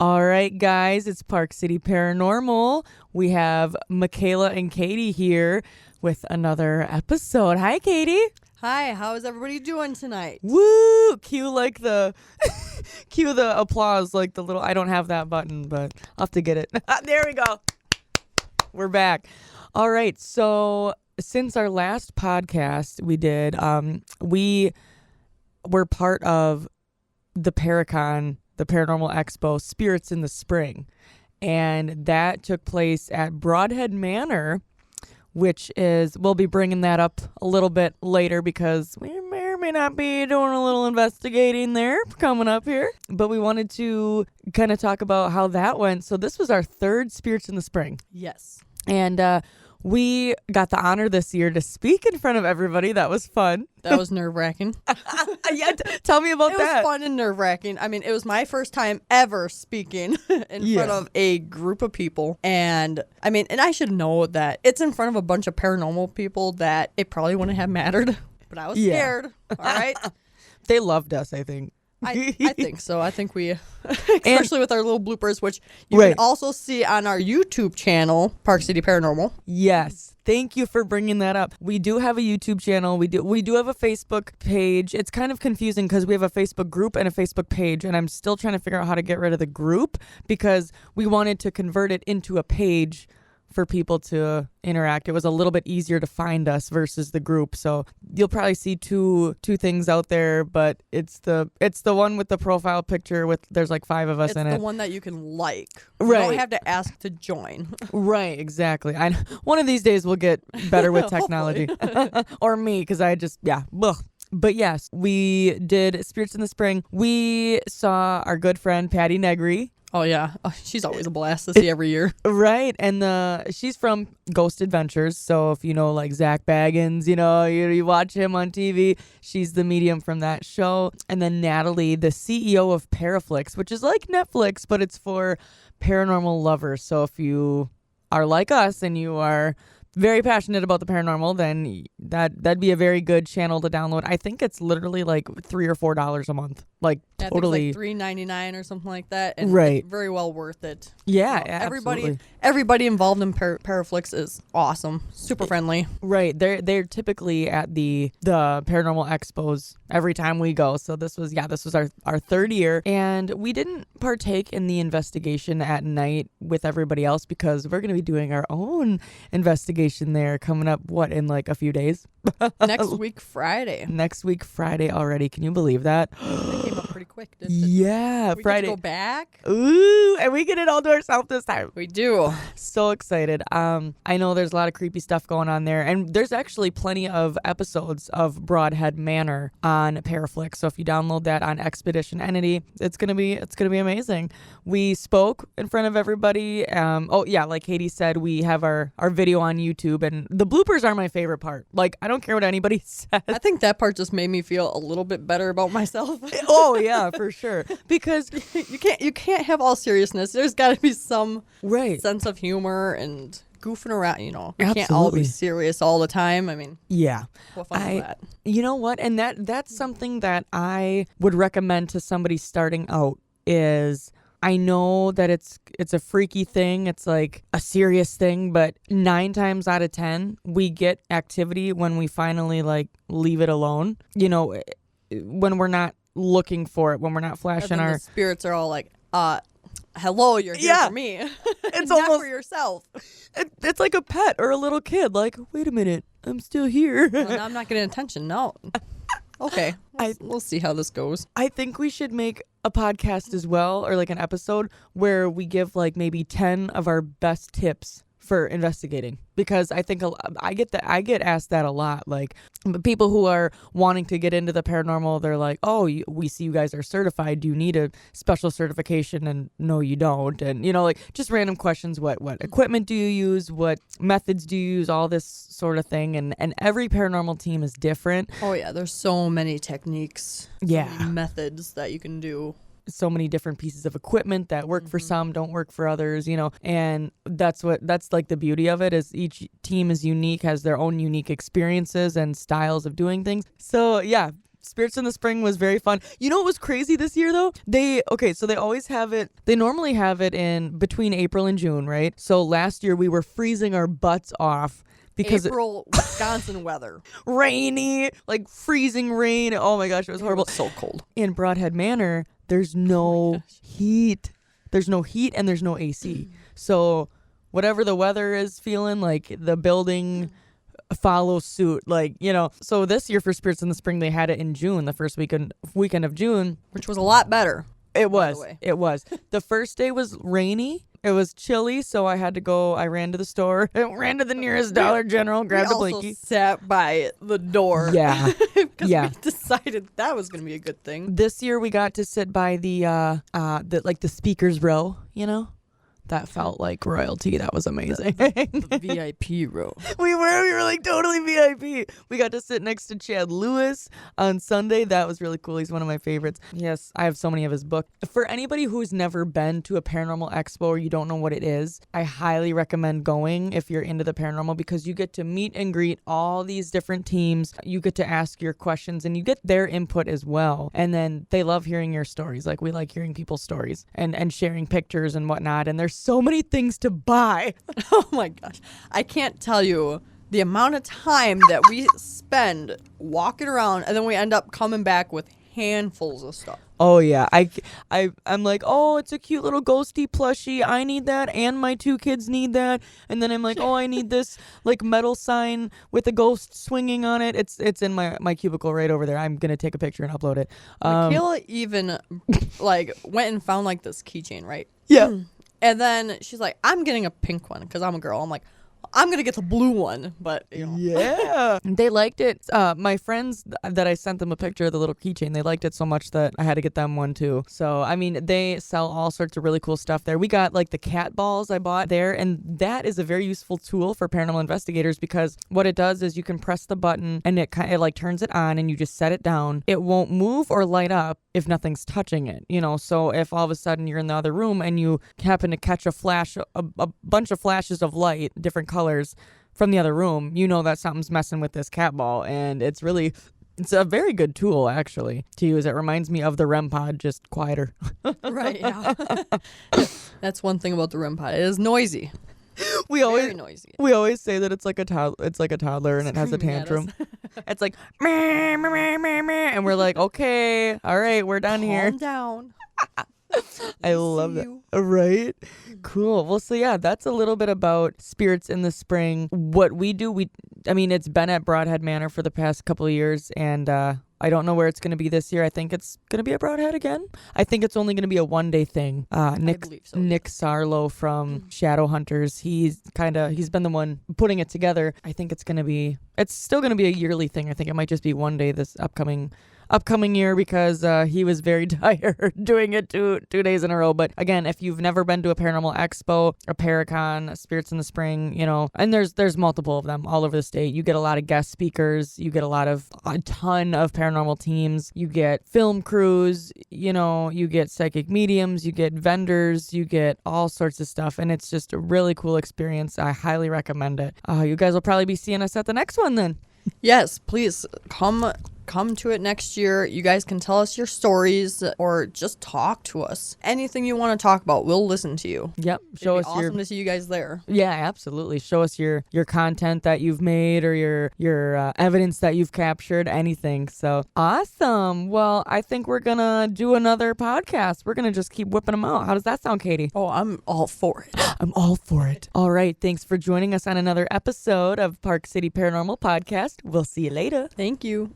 All right, guys, it's Park City Paranormal. We have Michaela and Katie here with another episode. Hi, Katie. Hi, how is everybody doing tonight? Woo! Cue like the cue the applause, like the little. I don't have that button, but I'll have to get it. There we go. We're back. All right. So since our last podcast we did, we were part of the Paracon, the Paranormal Expo, Spirits in the Spring, and that took place at Broadhead Manor, which is, we'll be bringing that up a little bit later because we may or may not be doing a little investigating there coming up here. But we wanted to kind of talk about how that went. So this was our third Spirits in the Spring. Yes. And we got the honor this year to speak in front of everybody. That was fun. That was nerve-wracking. Yeah, tell me about that. It was fun and nerve-wracking. I mean, it was my first time ever speaking in front of a group of people. And I mean, and I should know that it's in front of a bunch of paranormal people that it probably wouldn't have mattered. But I was scared. All right. They loved us, I think. I think so. I think we, especially with our little bloopers, which you can also see on our YouTube channel, Park City Paranormal. Yes. Thank you for bringing that up. We do have a YouTube channel. We do have a Facebook page. It's kind of confusing because we have a Facebook group and a Facebook page, and I'm still trying to figure out how to get rid of the group because we wanted to convert it into a page for people to interact. It was a little bit easier to find us versus the group. So you'll probably see two things out there, but it's the one with the profile picture with there's like 5 of us in it. It's the one that you can like. Right. You don't have to ask to join. Right, exactly. One of these days we'll get better with technology. Or me, because I just, ugh. But yes, we did Spirits in the Spring. We saw our good friend Patty Negri. Oh, yeah. Oh, she's always a blast to see every year. Right. And she's from Ghost Adventures. So if you know, like Zach Baggins, you watch him on TV. She's the medium from that show. And then Natalie, the CEO of Paraflix, which is like Netflix, but it's for paranormal lovers. So if you are like us and you are very passionate about the paranormal, then that'd be a very good channel to download. I think it's literally like $3 or $4 a month. Like totally I think it's like $3.99 or something like that. And right. Very well worth it. Yeah, absolutely. Everybody involved in Paraflix is awesome. Super friendly. Right. They're typically at the Paranormal Expos every time we go. So this was our third year, and we didn't partake in the investigation at night with everybody else because we're going to be doing our own investigation there coming up in like a few days. Next week Friday already. Can you believe that? It came up pretty quick, didn't it? Yeah, we Friday. We go back. Ooh, and we get it all to ourselves this time. We do. So excited. I know there's a lot of creepy stuff going on there, and there's actually plenty of episodes of Broadhead Manor on Paraflix. So if you download that on Expedition Entity, it's gonna be amazing. We spoke in front of everybody. Like Katie said, we have our video on YouTube, and the bloopers are my favorite part. Like, I don't care what anybody says. I think that part just made me feel a little bit better about myself. Oh yeah, for sure. Because you can't have all seriousness. There's got to be some sense of humor and goofing around. You Absolutely. Can't all be serious all the time. I mean, yeah. What fun is that? You know what? And that's something that I would recommend to somebody starting out is, I know that it's a freaky thing. It's like a serious thing, but 9 times out of 10, we get activity when we finally like leave it alone. When we're not looking for it, when we're not flashing our the spirits are all like, hello, you're here for me. It's not almost for yourself. It's like a pet or a little kid. Like, wait a minute, I'm still here. Well, now I'm not getting attention. No. Okay. We'll see how this goes. I think we should make a podcast as well, or like an episode where we give like maybe 10 of our best tips for investigating, because I think I get asked that a lot. Like, people who are wanting to get into the paranormal, they're like, oh, we see you guys are certified. Do you need a special certification? And no, you don't. And like just random questions. What equipment do you use? What methods do you use? All this sort of thing. And every paranormal team is different. Oh yeah, there's so many techniques. Yeah, so many methods that you can do. So many different pieces of equipment that work for some, don't work for others, and that's like the beauty of it, is each team is unique, has their own unique experiences and styles of doing things. So yeah, Spirits in the Spring was very fun. You know what was crazy this year though? They always have it. They normally have it in between April and June, right? So last year we were freezing our butts off because April, Wisconsin weather. rainy, like freezing rain. Oh my gosh, it was horrible. It was so cold. In Broadhead Manor, there's no heat. There's no heat and there's no AC. So whatever the weather is feeling, like the building follows suit, like, you know. So this year for Spirits in the Spring, they had it in June, the first weekend of June, Which was a lot better. It was. the way. It was. The first day was rainy. It was chilly, so I had to go. I ran to the store, ran to the nearest Dollar General, grabbed a we blankie. also sat by the door. Yeah. Because Yeah. we decided that was going to be a good thing. This year we got to sit by the speaker's row, you know? That felt like royalty. That was amazing. The VIP row. We were like totally VIP. We got to sit next to Chad Lewis on Sunday. That was really cool. He's one of my favorites. Yes, I have so many of his books. For anybody who's never been to a paranormal expo or you don't know what it is, I highly recommend going if you're into the paranormal, because you get to meet and greet all these different teams. You get to ask your questions and you get their input as well. And then they love hearing your stories. Like, we like hearing people's stories and sharing pictures and whatnot. And there's so many things to buy. Oh my gosh. I can't tell you the amount of time that we spend walking around, and then we end up coming back with handfuls of stuff. Oh yeah, I'm like, oh, it's a cute little ghosty plushie. I need that, and my 2 kids need that. And then I'm like, oh, I need this like metal sign with a ghost swinging on it. It's in my cubicle right over there. I'm gonna take a picture and upload it. Michaela even like went and found like this keychain, right? Yeah. And then she's like, I'm getting a pink one because I'm a girl. I'm like, I'm going to get the blue one. But, you know. Yeah. They liked it. My friends that I sent them a picture of the little keychain, they liked it so much that I had to get them one too. So, I mean, they sell all sorts of really cool stuff there. We got like the cat balls I bought there, and that is a very useful tool for paranormal investigators, because what it does is you can press the button and it like turns it on, and you just set it down. It won't move or light up if nothing's touching it, you know. So if all of a sudden you're in the other room and you happen to catch a flash, a bunch of flashes of light, different colors from the other room, you know that something's messing with this cat ball. And it's a very good tool actually to use. It reminds me of the REM pod, just quieter. Right, yeah. That's one thing about the REM pod. It is noisy. Very noisy. We always say that it's like a toddler and it has a Screaming at tantrum. It's like meh, meh, meh, meh, meh, and we're like, okay, all right, we're done here. Calm down. I love that. Right? Cool. Well, so yeah, that's a little bit about Spirits in the Spring. What we do, I mean, it's been at Broadhead Manor for the past couple of years, and I don't know where it's going to be this year. I think it's going to be at Broadhead again. I think it's only going to be a one-day thing. believe so. Nick Sarlo from Shadowhunters, he's been the one putting it together. I think it's still going to be a yearly thing. I think it might just be one day this upcoming year, because he was very tired doing it two days in a row. But again, if you've never been to a paranormal expo, a Paracon, a Spirits in the Spring, you know, and there's multiple of them all over the state. You get a lot of guest speakers, you get a ton of paranormal teams, you get film crews, you know, you get psychic mediums, you get vendors, you get all sorts of stuff, and it's just a really cool experience. I highly recommend it. You guys will probably be seeing us at the next one then. Yes, please come to it next year. You guys can tell us your stories or just talk to us. Anything you want to talk about, we'll listen to you. Yep. It'd Show be us awesome to see you guys there. Yeah, absolutely. Show us your content that you've made, or your evidence that you've captured, anything. So awesome. Well, I think we're gonna do another podcast. We're gonna just keep whipping them out. How does that sound, Katie? Oh, I'm all for it. I'm all for it. All right. Thanks for joining us on another episode of Park City Paranormal Podcast. We'll see you later. Thank you.